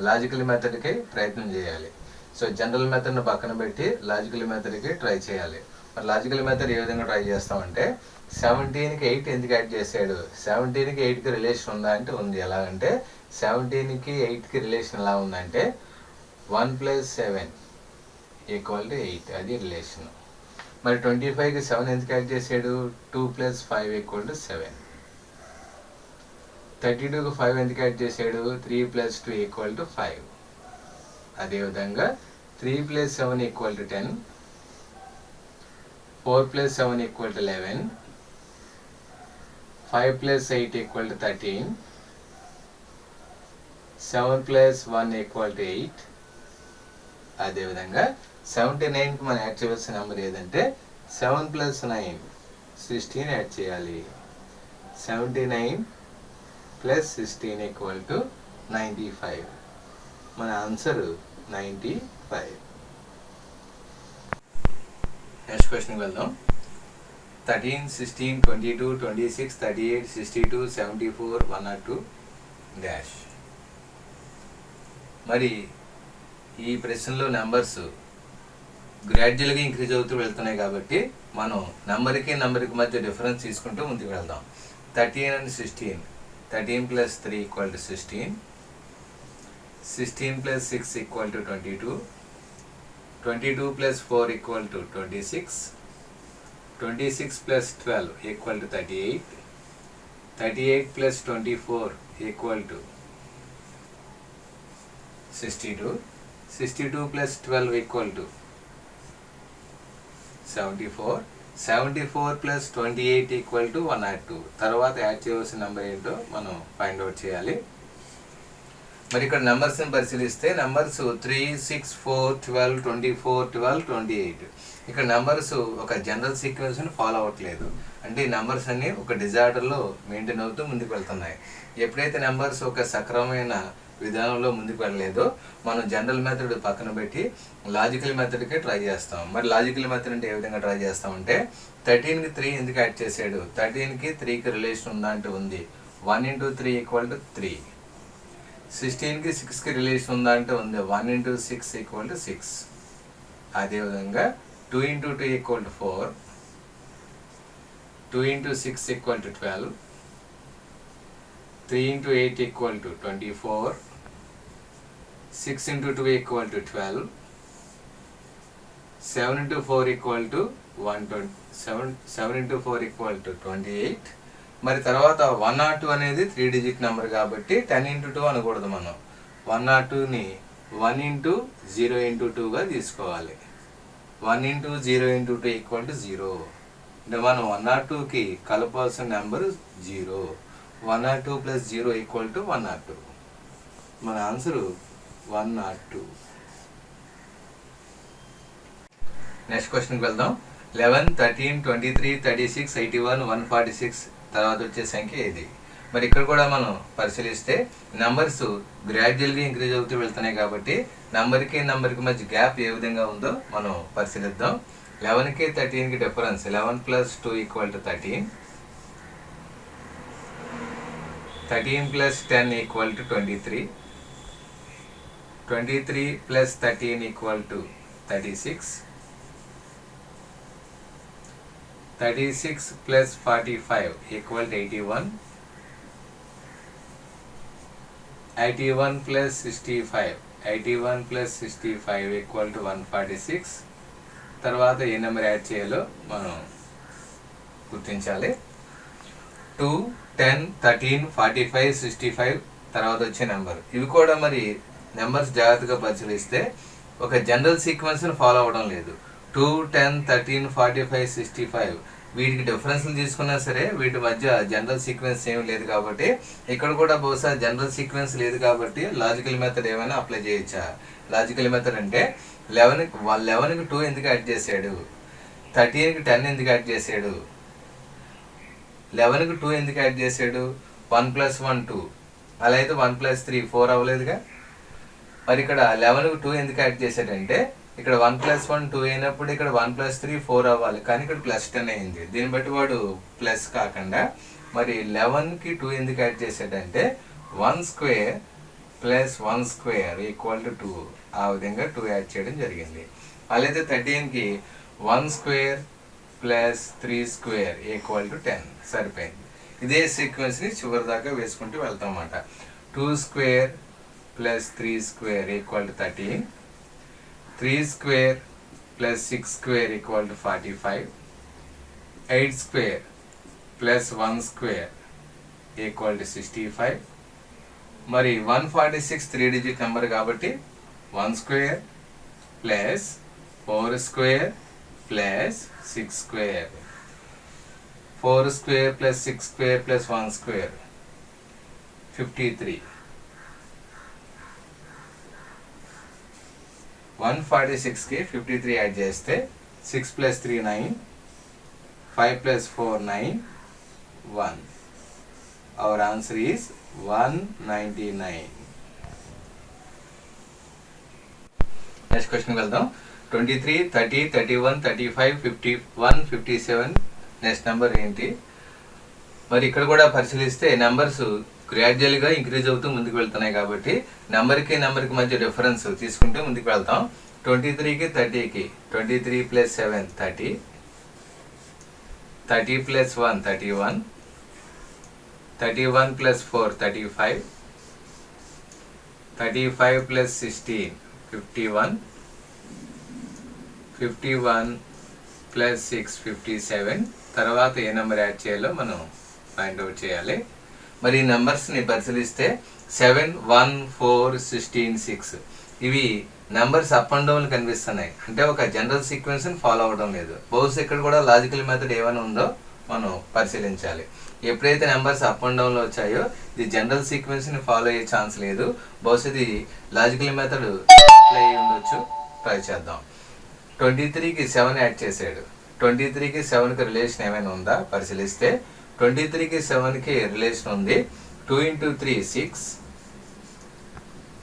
లాజికల్ మెథడ్కి ప్రయత్నం చేయాలి. సో జనరల్ మెథడ్ని పక్కన పెట్టి లాజికల్ మెథడ్కి ట్రై చేయాలి. మరి లాజికల్ మెథడ్ ఏ విధంగా ట్రై చేస్తామంటే 17కి 8 ఎందుకు యాడ్ చేశాడు? 17కి 8కి రిలేషన్ ఉందా అంటే ఉంది. ఎలాగంటే 17కి 8కి రిలేషన్ ఎలా ఉందంటే 1 + 7 = 8, అది రిలేషన్. మరి 25కి 7 ఎందుకు యాడ్ చేశాడు? 2 + 5 = 7. 32కి 5 ఎందుకు యాడ్ చేశాడు? 3 + 2 = 5. అదేవిధంగా 3 + 7 = 10, 4 + 7 = 11, 5 + 8 = 13, 7 + 1 = 8. అదేవిధంగా 79కి మనం యాడ్ చేయవలసిన నెంబర్ ఏదంటే 7 + 9 16 యాడ్ చేయాలి. 79 + 16 = 95. మన ఆన్సర్ 95. నెక్స్ట్ క్వశ్చన్కి వెళ్దాం. 13, 16, 22, 26, 38, 62, 74, 102 డాష్. మరి ఈ ప్రశ్నలో నెంబర్స్ గ్రాడ్యువల్గా ఇంక్రీజ్ అవుతూ వెళ్తున్నాయి కాబట్టి మనం నెంబర్కి మధ్య డిఫరెన్స్ తీసుకుంటూ ముందుకు వెళ్దాం. 13 and 16, 13 + 3 = 16, 16 + 6 = 22, 22 + 4 = 26, 26 + 12 = 38, 38 + 24 = 62. 62 plus 12 equal to 74. 74 plus 28 equal to 102. తర్వాత యాడ్ చేయవలసిన నెంబర్ ఏంటో మనం ఫైండ్ అవుట్ చేయాలి. మరి ఇక్కడ నెంబర్స్ని పరిశీలిస్తే నెంబర్స్ 3, 6, 4, 12, 24, 12, 28. ఇక్కడ నెంబర్స్ ఒక జనరల్ సీక్వెన్స్ని ఫాలో అవ్వట్లేదు. అంటే ఈ నెంబర్స్ అన్నీ ఒక డిజార్డర్లో మెయింటైన్ అవుతూ ముందుకు వెళ్తున్నాయి. ఎప్పుడైతే నెంబర్స్ ఒక సక్రమమైన విధానంలో ముందుకు వెళ్ళలేదో మనం జనరల్ మెథడ్ పక్కన పెట్టి లాజికల్ మెథడ్కే ట్రై చేస్తాం. మరి లాజికల్ మెథడ్ అంటే ఏ విధంగా ట్రై చేస్తామంటే 13కి 3 ఎందుకు యాడ్ చేసాడు, 13కి 3కి రిలేషన్ ఉందా అంటే ఉంది. 1 into 3 equal to 3. 16కి 6కి రిలేషన్ ఉందా అంటే ఉంది. 1 into 6 equal to 6. అదేవిధంగా 2 into 2 equal to 4. 2 into 6 equal to 12. 3 into 8 equal to 24. 6 into 2 equal to 12. 7 into 4 equal to 127. 7 into 4 equal to 28. మరి తర్వాత 102 అనేది 3 డిజిట్ నెంబర్ కాబట్టి 10 into 2 అనకూడదు. మనం 102ని 1 into 0 into 2గా తీసుకోవాలి. 1 into 0 into 2 equal to 0. అంటే మనం 102కి కలపాల్సిన నెంబర్ 0. 102 plus 0 equal to 102. మన ఆన్సరు 102. నెక్స్ట్ క్వశ్చన్కి వెళ్దాం. 11, 13, 23, 36, 81, 146 తర్వాత వచ్చే సంఖ్య ఇది. మరి ఇక్కడ కూడా మనం పరిశీలిస్తే నెంబర్స్ గ్రాడ్యువల్గా ఇంక్రీజ్ అవుతూ వెళ్తున్నాయి కాబట్టి నెంబర్కి మధ్య గ్యాప్ ఏ విధంగా ఉందో మనం పరిశీలిద్దాం. 11కి 13కి difference 11 plus 2 equal to 13. 13 plus 10 equal to 23. 23 plus 13 equal to 36. 36 plus 45 equal to 81. 81 plus 65. 81 plus 65 equal to 146. తర్వాత ఏ నెంబర్ యాడ్ చేయాలో మనం గుర్తించాలి. 2, 10, 13, 45, 65 తర్వాత వచ్చే నెంబర్. ఇవి కూడా మరి నెంబర్స్ జాగ్రత్తగా పరిశీలిస్తే ఒక జనరల్ సీక్వెన్స్ని ఫాలో అవ్వడం లేదు. 2, 10, 13, 45, 65 వీటికి డిఫరెన్స్లు తీసుకున్నా సరే వీటి మధ్య జనరల్ సీక్వెన్స్ ఏమి లేదు కాబట్టి ఇక్కడ కూడా బహుశా జనరల్ సీక్వెన్స్ లేదు కాబట్టి లాజికల్ మెథడ్ ఏమైనా అప్లై చేయొచ్చా. లాజికల్ మెథడ్ అంటే 11కి 2 ఎందుకు యాడ్ చేసాడు, 13కి 10 ఎందుకు యాడ్ చేసాడు, 11కి 2 ఎందుకు యాడ్ చేసాడు, 1 plus 1 2 అలా అయితే 1 plus 3 4 అవ్వలేదుగా. మరి ఇక్కడ 11కి 2 ఎందుకు యాడ్ చేశాడంటే ఇక్కడ 1 plus 1 2 అయినప్పుడు ఇక్కడ 1 plus 3 4 అవ్వాలి కానీ ఇక్కడ +10 అయింది. దీన్ని బట్టి వాడు ప్లస్ కాకుండా మరి 11కి 2 ఎందుకు యాడ్ చేశాడంటే 1 square plus 1 square equal to 2 ఆ విధంగా 2 యాడ్ చేయడం జరిగింది. అలాగే 13కి 1 square plus 3 square equal to 10 సరిపోయింది. ఇదే సీక్వెన్స్ని చివరి దాకా వేసుకుంటూ వెళ్తాం అన్నమాట. 2 square plus 3 square equal to 13. 3 square plus 6 square equal to 45. 8 square plus 1 square equal to 65. మరి 146 3 డిజిట్ నెంబర్ కాబట్టి 1 square plus 4 square plus 6 square. 4 square plus 6 square plus 1 square 53. 146కి 53 add చేస్తే 6 plus 3 9, 5 plus 4 9, 1. Our answer is 199. Next క్వశ్చన్కి వెళ్దాం. 23, 30, 31, 35, 51, 57 next number ఏంటి. మరి ఇక్కడ కూడా పరిశీలిస్తే నెంబర్స్ గ్రాడ్యువల్గా ఇంక్రీజ్ అవుతూ ముందుకు వెళ్తున్నాయి కాబట్టి నెంబర్కి మధ్య డిఫరెన్స్ తీసుకుంటూ ముందుకు వెళ్తాం. 23కి 30కి 23 plus 7 30. 30 plus 1 31. 31 plus 4 35. 35 plus 16 51. 51 plus 6 57. తర్వాత ఏ నెంబర్ యాడ్ చేయాలో మనం ఫైండ్ అవుట్ చేయాలి. మరి ఈ నెంబర్స్ని పరిశీలిస్తే 7, 1, 4, 16, 6 ఇవి నెంబర్స్ అప్ అండ్ డౌన్ కనిపిస్తున్నాయి, అంటే ఒక జనరల్ సీక్వెన్స్ని ఫాలో అవ్వడం లేదు. బహుశా ఇక్కడ కూడా లాజికల్ మెథడ్ ఏమైనా ఉందో మనం పరిశీలించాలి. ఎప్పుడైతే నెంబర్స్ అప్ అండ్ డౌన్లో వచ్చాయో ఇది జనరల్ సీక్వెన్స్ని ఫాలో అయ్యే ఛాన్స్ లేదు. బహుశా ఇది లాజికల్ మెథడ్ అప్లై అయ్యి ఉండొచ్చు. ట్రై చేద్దాం. 23కి 7 యాడ్ చేశాడు. 23కి 7కి రిలేషన్ ఏమైనా ఉందా పరిశీలిస్తే 23కి 7కి రిలేషన్ ఉంది. 2 into 3 6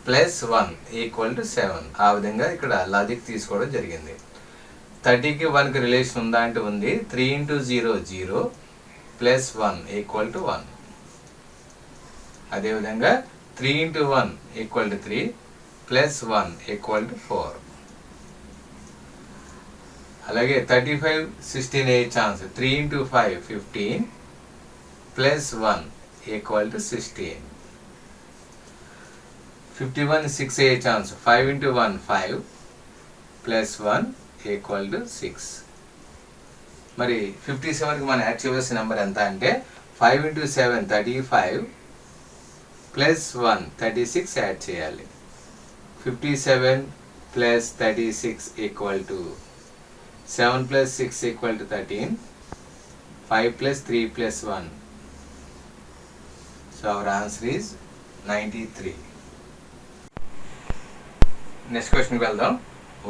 ప్లస్ 1 ఈక్వల్ టు 7. ఆ విధంగా ఇక్కడ లాజిక్ తీసుకోవడం జరిగింది. 30కి 1కి రిలేషన్ ఉందా అంటే ఉంది. 3 into 0 0 ప్లస్ 1 ఈక్వల్ టు 1. అదేవిధంగా 3 into 1 equal to 3 plus 1 equal to 4. అలాగే 35 16 అయ్యే chance. 3 into 5 15 plus 1 equal to 16. 51 6 అయ్యే chance. 5 into 1 5 plus 1 equal to 6. మరి 57కి మనం యాడ్ చేయవలసిన నెంబర్ ఎంత అంటే 5 into 7 35 ప్లస్ 1 36 యాడ్ చేయాలి. 57 plus 36 equal to 7 plus 6 equal to 13. 5 plus 3 plus 1. So our answer is 93. Next question కి వెళ్దాం.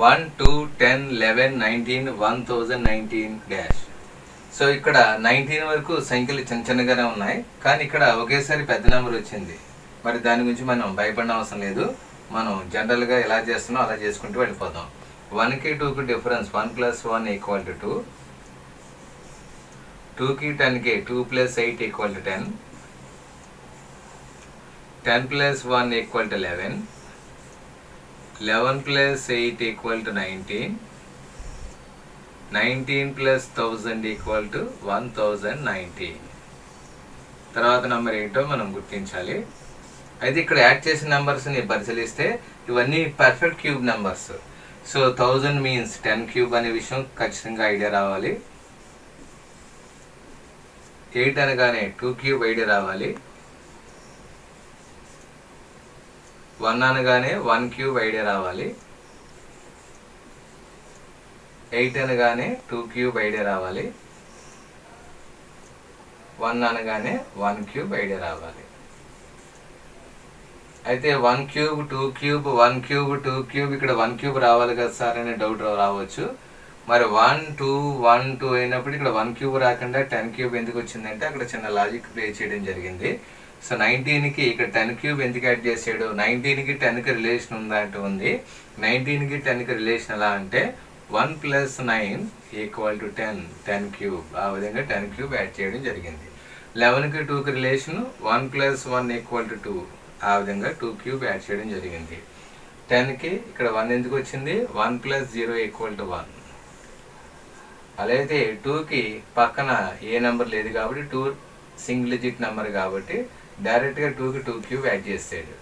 1, 2, 10, 11, 19, 1019 డాష్. సో ఇక్కడ 19 వరకు సంఖ్యలు చిన్న చిన్నగానే ఉన్నాయి, కానీ ఇక్కడ ఒకేసారి పెద్ద నెంబర్ వచ్చింది. మరి దాని గురించి మనం భయపడిన అవసరం లేదు. మనం జనరల్గా ఎలా చేస్తున్నామో అలా చేసుకుంటూ వెళ్ళిపోతాం. 1కి 2కి డిఫరెన్స్ 1 plus 1 ఈక్వల్ టు 2. 2కి 10కి 2 plus 8 equal to 10. 10 plus 1 equal to 11. 11 plus 8 equal to 19. 19 plus 1000 equal to 1019. తర్వాత నెంబర్ ఏంటో మనం గుర్తించాలి. అయితే ఇక్కడ యాడ్ చేసిన నెంబర్స్ని పరిశీలిస్తే ఇవన్నీ perfect cube numbers. So 1000 means 10 cube అనే విషయం ఖచ్చితంగా ఐడియా రావాలి. 8 అనగానే 2 క్యూబ్ ఐడియా రావాలి. 1 అనగానే 1 క్యూబ్ ఐడియా రావాలి. 8 అనగానే 2 క్యూబ్ ఐడియా రావాలి. 1 అనగానే 1 క్యూబ్ ఐడియా రావాలి. అయితే 1 క్యూబ్ 2 క్యూబ్ 1 క్యూబ్ 2 క్యూబ్ ఇక్కడ 1 క్యూబ్ రావాలి కదా సార్ అనే డౌట్ రావచ్చు. మరి 1 2 1 2 అయినప్పుడు ఇక్కడ 1 క్యూబ్ రాకుండా 10 క్యూబ్ ఎందుకు వచ్చిందంటే అక్కడ చిన్న లాజిక్ ప్లే చేయడం జరిగింది. సో 19కి ఇక్కడ 10 క్యూబ్ ఎందుకు యాడ్ చేసాడు? 19కి 10కి రిలేషన్ ఉందా అంటే ఉంది. 19కి 10కి రిలేషన్ ఎలా అంటే 1 plus 9 ఈక్వల్ టు 10 క్యూబ్. ఆ విధంగా 10 క్యూబ్ యాడ్ చేయడం జరిగింది. 11కి 2కి రిలేషన్ 1 plus 1 ఈక్వల్ టు 2. ఆ విధంగా 2 క్యూబ్ యాడ్ చేయడం జరిగింది. 10కి ఇక్కడ 1 ఎందుకు వచ్చింది? 1 plus 0 ఈక్వల్ టు 1. అలాగే 2కి పక్కన ఏ నెంబర్ లేదు కాబట్టి 2 సింగిల్ డిజిట్ నెంబర్ కాబట్టి డైరెక్ట్గా 2కి 2 క్యూబ్ యాడ్ చేసాడు.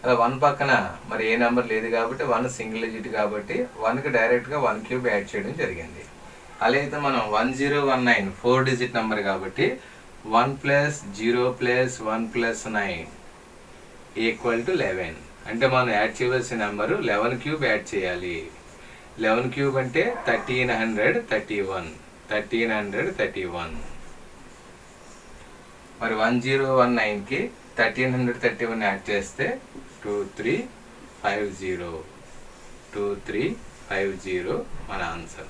అలా 1 పక్కన మరి ఏ నెంబర్ లేదు కాబట్టి 1 సింగిల్ డిజిట్ కాబట్టి 1కి డైరెక్ట్గా 1 క్యూబ్ యాడ్ చేయడం జరిగింది. అలాగే మనం 1019 4 డిజిట్ నెంబర్ కాబట్టి 1 plus 0 plus 1 plus 9 equal to 11. అంటే మనం యాడ్ చేయవలసిన నెంబరు 11 క్యూబ్ యాడ్ చేయాలి. 11 క్యూబ్ అంటే 1331. 1331. మరి 1019కి 1331 యాడ్ చేస్తే 2350. 2350 మన ఆన్సర్.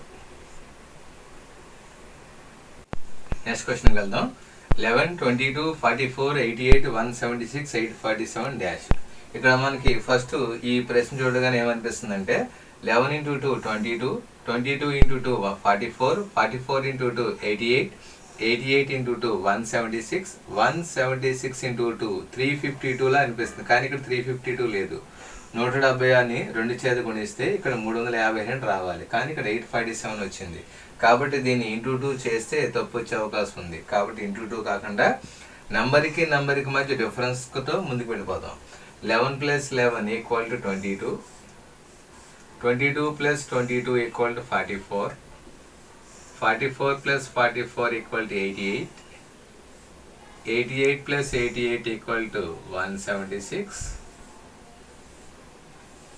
నెక్స్ట్ క్వశ్చన్కి వెళ్దాం. 11, 22, 44, 88, 176, 847 డాష్. ఇక్కడ మనకి ఫస్ట్ ఈ ప్రశ్న చూడగానే ఏమనిపిస్తుందంటే 11 into 2 22, 22 into 2 44, 44 into 2 88, 88 into 2 176, 176 into 2 352 లా అనిపిస్తుంది. కానీ ఇక్కడ 352 లేదు. 170 అని 2 చేత గుణిస్తే ఇక్కడ 352 రావాలి, కానీ ఇక్కడ 847 వచ్చింది. కాబట్టి దీన్ని ఇంటూ 2 చేస్తే తప్పు వచ్చే అవకాశం ఉంది. కాబట్టి ఇంటూ 2 కాకుండా నంబర్కి మధ్య డిఫరెన్స్తో ముందుకు వెళ్ళిపోతాం. 11 plus 11 equal to 22. 22 plus 22 equal to 44. 44 plus 44 equal to 88. 88 plus 88 equal to 176.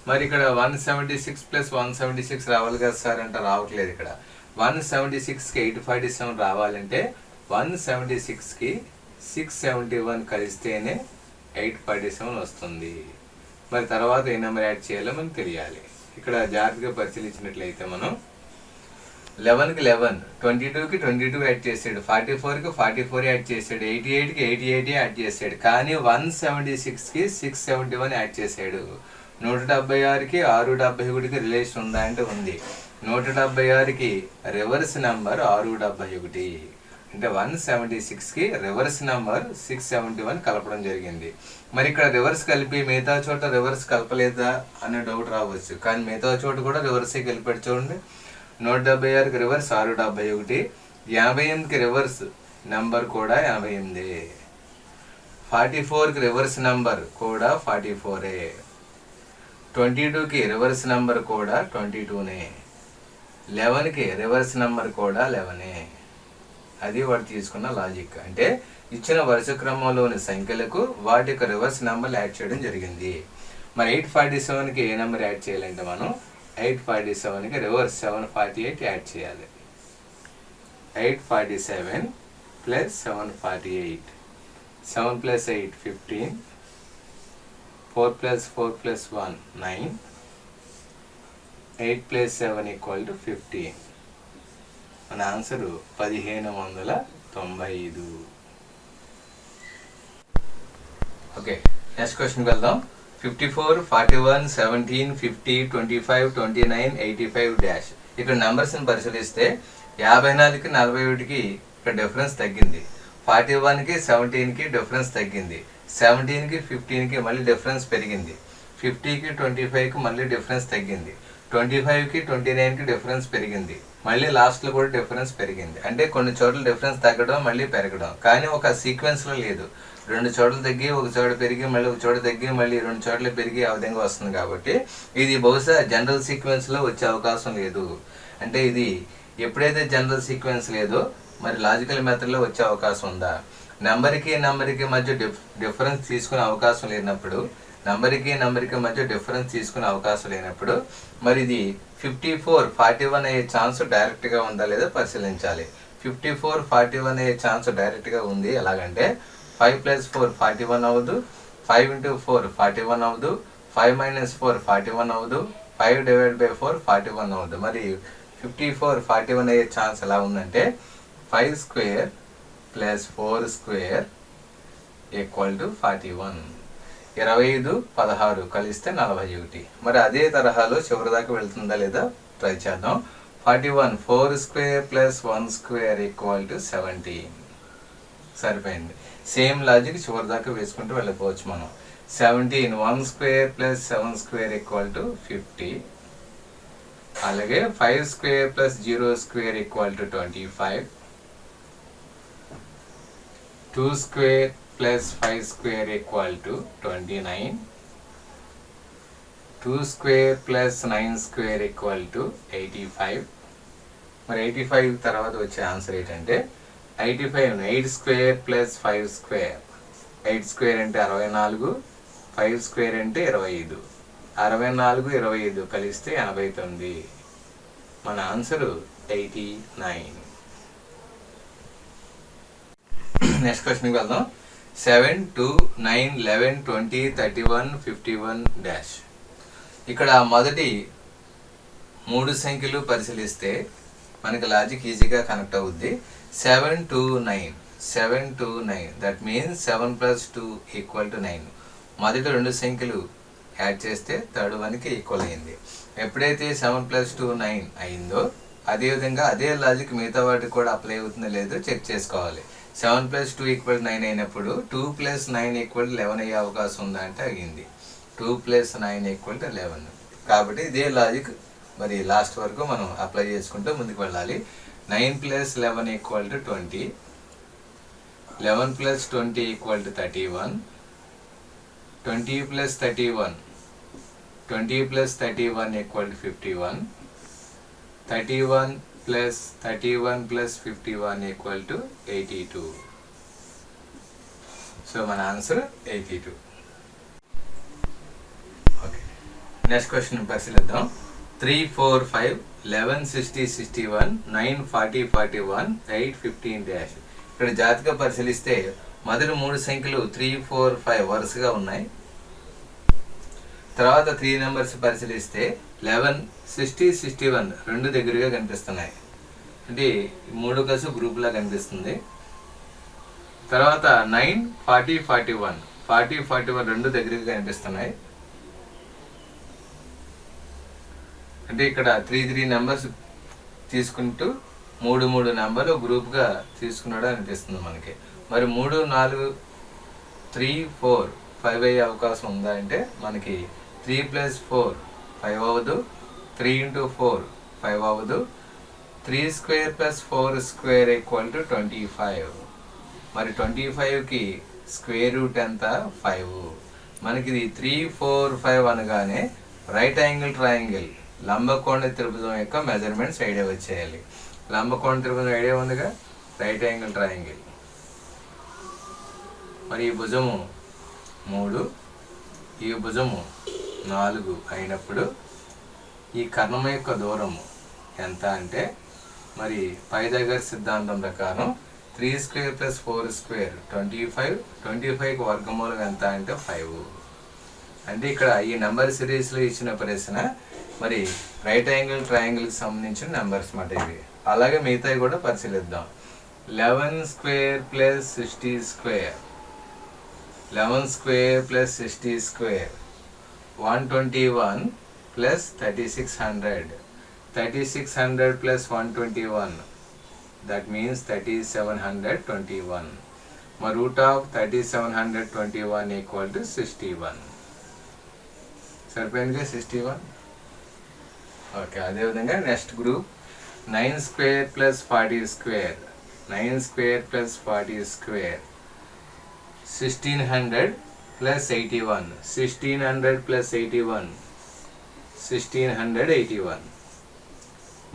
మరి ఇక్కడ 176 plus 176 రావాలి కదా సార్ అంటే రావట్లేదు. ఇక్కడ 176కి 847 రావాలంటే 176కి 671 కలిస్తేనే 847 వస్తుంది. మరి తర్వాత ఏ నెంబర్ యాడ్ చేయాలో మనకు తెలియాలి. ఇక్కడ జాగ్రత్తగా పరిశీలించినట్లయితే మనం 11కి 11, 22కి 22 యాడ్ చేసాడు, 44కి 44 యాడ్ చేసాడు, 88కి 88 యాడ్ చేసాడు. కానీ 176కి 671 యాడ్ చేసాడు. 176కి 671కి రిలేషన్ ఉందా అంటే ఉంది. 176కి రివర్స్ నెంబర్ 671, అంటే 176కి రివర్స్ నెంబర్ 671 కలపడం జరిగింది. మరి ఇక్కడ రివర్స్ కలిపి మిగతా చోట రివర్స్ కలపలేదా అనే డౌట్ రావచ్చు. కానీ మిగతా చోట కూడా రివర్సే కలిపాడు చూడండి. 176కి రివర్స్ 671, 58కి రివర్స్ నెంబర్ కూడా 88, 44కి రివర్స్ నెంబర్ కూడా 44, 22కి రివర్స్ నెంబర్ కూడా 22నే, 11కి రివర్స్ నెంబర్ కూడా 11. అది వాడు తీసుకున్న లాజిక్. అంటే ఇచ్చిన వరుస క్రమంలోని సంఖ్యలకు వాటి యొక్క రివర్స్ నెంబర్లు యాడ్ చేయడం జరిగింది. మరి 847కి ఏ నెంబర్ యాడ్ చేయాలంటే మనం 847కి రివర్స్ 748 యాడ్ చేయాలి. 847 plus 748, 7 plus 8 15, 4 plus 4 plus 1 9, 8 plus 7 equal to 15. మన ఆన్సరు 1595. ఓకే, నెక్స్ట్ క్వశ్చన్కి వెళ్దాం. 54, 41, 17, 50, 25, 29, 85 డాష్. ఇక్కడ నెంబర్స్ని పరిశీలిస్తే 54కి 41కి ఇక్కడ డిఫరెన్స్ తగ్గింది, 41కి 17కి డిఫరెన్స్ తగ్గింది, 17కి 15కి మళ్ళీ డిఫరెన్స్ పెరిగింది, 50కి 25కి మళ్ళీ డిఫరెన్స్ తగ్గింది, 25కి 29కి డిఫరెన్స్ పెరిగింది, మళ్ళీ లాస్ట్లో కూడా డిఫరెన్స్ పెరిగింది. అంటే కొన్ని చోట్ల డిఫరెన్స్ తగ్గడం మళ్ళీ పెరగడం, కానీ ఒక సీక్వెన్స్లో లేదు. 2 చోట్ల తగ్గి ఒక చోట పెరిగి మళ్ళీ ఒక చోట తగ్గి మళ్ళీ 2 చోట్ల పెరిగి ఆ విధంగా వస్తుంది. కాబట్టి ఇది బహుశా జనరల్ సీక్వెన్స్లో వచ్చే అవకాశం లేదు. అంటే ఇది ఎప్పుడైతే జనరల్ సీక్వెన్స్ లేదో మరి లాజికల్ మెథడ్లో వచ్చే అవకాశం ఉందా? నెంబర్కి మధ్య డిఫరెన్స్ తీసుకునే అవకాశం లేనప్పుడు, నెంబర్కి మధ్య డిఫరెన్స్ తీసుకునే అవకాశం లేనప్పుడు మరి ఇది 54, 41 అయ్యే ఛాన్స్ డైరెక్ట్గా ఉందా లేదా పరిశీలించాలి. 54, 41 అయ్యే ఛాన్స్ డైరెక్ట్గా ఉంది. ఎలాగంటే 5 + 4 41 అవ్వదు, 5 × 4 41 అవ్వదు, 5 - 4 41 అవ్వదు, 5 ÷ 4 41 అవ్వదు. మరి 54, 41 అయ్యే ఛాన్స్ ఎలా ఉందంటే 5² + 4² = 41. 25, 16 కలిస్తే 41. మరి అదే తరహాలో చివరి దాకా వెళ్తుందా లేదా ట్రై చేద్దాం. 41, 4² + 1² = 17. సరిపోయింది. సేమ్ లాజిక్ చివరి దాకా వేసుకుంటూ వెళ్ళిపోవచ్చు మనం. 17, 1² + 7² = 50. అలాగే 5² + 0² = 25. 2² + 5² = 29. 2² + 9² = 85. మరి 85 తర్వాత వచ్చే ఆన్సర్ ఏంటంటే 85, 8² + 5². 8² అంటే 64, 5² అంటే 25. 64, 25 కలిస్తే 89. మన ఆన్సరు 89. నెక్స్ట్ క్వశ్చన్కి వెళ్దాం. 7, 2, 9, 11, 20, 31, 51 డాష్. ఇక్కడ మొదటి 3 సంఖ్యలు పరిశీలిస్తే మనకి లాజిక్ ఈజీగా కనెక్ట్ అవుద్ది. 7, 2, 9, 7, 2, 9, దట్ మీన్స్ 7 + 2 = 9. మొదటి 2 సంఖ్యలు యాడ్ చేస్తే థర్డ్ వన్కి ఈక్వల్ అయింది. ఎప్పుడైతే 7 + 2 9 అయిందో అదేవిధంగా అదే లాజిక్ మిగతా వాటికి కూడా అప్లై అవుతుందో లేదో చెక్ చేసుకోవాలి. 7 + 2 = 9 అయినప్పుడు 2 + 9 = 11 అయ్యే అవకాశం ఉందా అంటే అయ్యింది. 2 + 9 = 11. కాబట్టి ఇదే లాజిక్ మరి లాస్ట్ వరకు మనం అప్లై చేసుకుంటూ ముందుకు వెళ్ళాలి. 9 + 11 = 20. 11 + 20 = 31. 20 + 31 = 51. 31 + 31 + 51 = 82. సో మన ఆన్సర్ 82. ఓకే, నెక్స్ట్ క్వశ్చన్ పరిశీలిద్దాం. 3, 4, 5, 11, 60, 61, 9, 40, 41, 8, 15 డాష్. ఇక్కడ జాతిగా పరిశీలిస్తే మొదటి 3 సంఖ్యలు 3, 4, 5 వరుసగా ఉన్నాయి. తర్వాత 3 నెంబర్స్ పరిశీలిస్తే 11, 60, 61 రెండు దగ్గరగా కనిపిస్తున్నాయి. అంటే 3 కలిసి గ్రూప్లా కనిపిస్తుంది. తర్వాత 9, 40, 41 రెండు దగ్గరగా కనిపిస్తున్నాయి. అంటే ఇక్కడ 3 నెంబర్స్ తీసుకుంటూ 3 నెంబర్లు గ్రూప్గా తీసుకున్నాడు అనిపిస్తుంది మనకి. మరి 3, 4, 3, 4, 5 అయ్యే అవకాశం ఉందా అంటే మనకి 3 + 4 5 అవ్వదు, 3 × 4 5 అవ్వదు, 3² + 4² = 25. మరి 25కి స్క్వేర్ రూట్ ఎంత? 5. మనకి ఇది 3, 4, 5 అనగానే రైట్ యాంగిల్ ట్రయాంగిల్ లంబకోణ త్రిభుజం యొక్క మెజర్మెంట్స్ ఐడియా వచ్చేయాలి. లంబకోణ త్రిభుజం ఐడియా ఉందిగా, రైట్ యాంగిల్ ట్రయాంగిల్. మరి ఈ భుజము 3, ఈ భుజము 4 అయినప్పుడు ఈ కర్ణం యొక్క దూరము ఎంత అంటే మరి పైథాగరస్ సిద్ధాంతం ప్రకారం 3² + 4² 25. 25కి వర్గమూలం ఎంత అంటే 5. అంటే ఇక్కడ ఈ నెంబర్ సిరీస్లో ఇచ్చిన ప్రశ్న మరి రైట్ యాంగిల్ ట్రయాంగిల్కి సంబంధించిన నెంబర్స్ మాట ఇవి. అలాగే మిగతావి కూడా పరిశీలిద్దాం. 11² + 60², 11² + 60², 121 + 3600, 3600 + 121, that means 3721. My root of 3721 = 61. సరిపోయిందిగా 61. Okay, అదేవిధంగా నెక్స్ట్ గ్రూప్ 9² + 40², 9² + 40², 1600 + 81, 1600 + 81, 1681.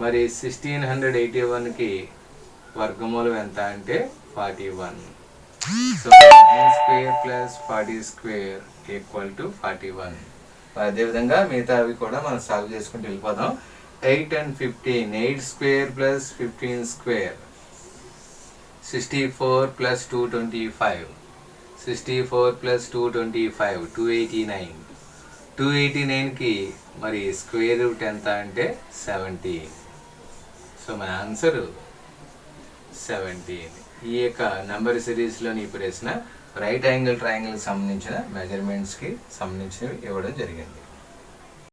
మరి 1681కి వర్గమూలం ఎంత అంటే 41. సో 9² + 40² = 41. అదేవిధంగా మిగతావి కూడా మనం సాల్వ్ చేసుకుంటూ వెళ్ళిపోదాం. 8 and 15, 8² + 15², 64 + 225, 64 + 225, 289. 289కి మరి స్క్వేర్ రూట్ ఎంత అంటే 17. సో మన ఆన్సర్ 17. ఈ యొక్క నెంబర్ సిరీస్లోని ప్రశ్న రైట్ యాంగిల్ ట్రయాంగిల్కి సంబంధించిన మెజర్మెంట్స్కి సంబంధించినవి ఇవ్వడం జరిగింది.